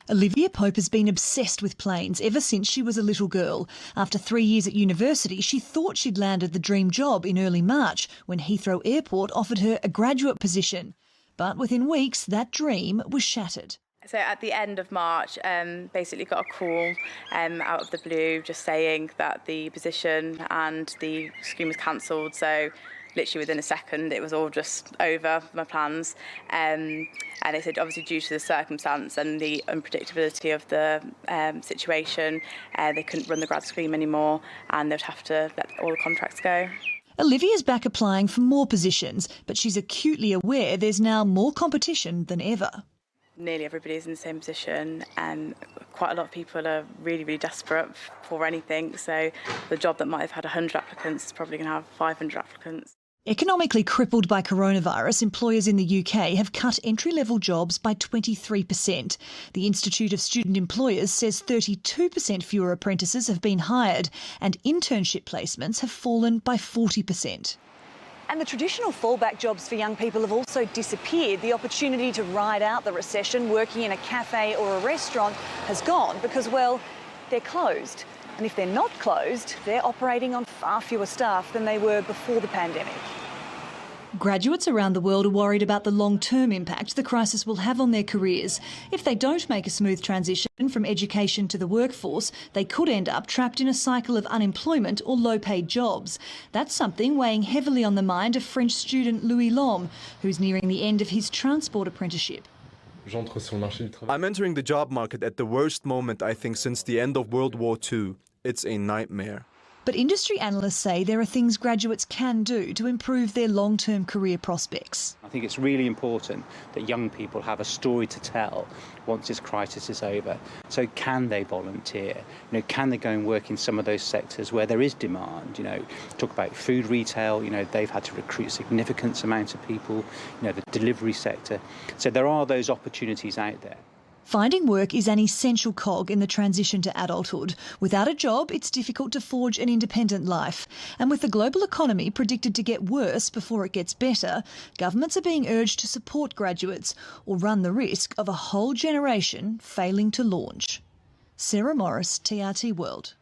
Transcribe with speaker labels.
Speaker 1: Olivia Pope has been obsessed with planes ever since she was a little girl. After 3 years at university, she thought she'd landed the dream job in early March when Heathrow Airport offered her a graduate position. But within weeks, that dream was shattered.
Speaker 2: So at the end of March, basically got a call out of the blue just saying that the position and the scheme was cancelled. So literally within a second, it was all just over, my plans. And they said, obviously, due to the circumstance and the unpredictability of the situation, they couldn't run the grad scheme anymore and they'd have to let all the contracts go.
Speaker 1: Olivia's back applying for more positions, but she's acutely aware there's now more competition than ever.
Speaker 2: Nearly everybody's in the same position and quite a lot of people are really, really desperate for anything. So the job that might have had 100 applicants is probably going to have 500 applicants.
Speaker 1: Economically crippled by coronavirus, employers in the UK have cut entry-level jobs by 23%. The Institute of Student Employers says 32% fewer apprentices have been hired and internship placements have fallen by 40%.
Speaker 3: And the traditional fallback jobs for young people have also disappeared. The opportunity to ride out the recession working in a cafe or a restaurant has gone because, well, they're closed. And if they're not closed, they're operating on far fewer staff than they were before the pandemic.
Speaker 1: Graduates around the world are worried about the long-term impact the crisis will have on their careers. If they don't make a smooth transition from education to the workforce, they could end up trapped in a cycle of unemployment or low-paid jobs. That's something weighing heavily on the mind of French student Louis Lhomme, who's nearing the end of his transport apprenticeship.
Speaker 4: I'm entering the job market at the worst moment, I think, since the end of World War II. It's a nightmare.
Speaker 1: But industry analysts say there are things graduates can do to improve their long-term career prospects.
Speaker 5: I think it's really important that young people have a story to tell once this crisis is over. So can they volunteer? Can they go and work in some of those sectors where there is demand? Talk about food retail, they've had to recruit significant amounts of people, the delivery sector. So there are those opportunities out there.
Speaker 1: Finding work is an essential cog in the transition to adulthood. Without a job, it's difficult to forge an independent life. And with the global economy predicted to get worse before it gets better, governments are being urged to support graduates or run the risk of a whole generation failing to launch. Sarah Morris, TRT World.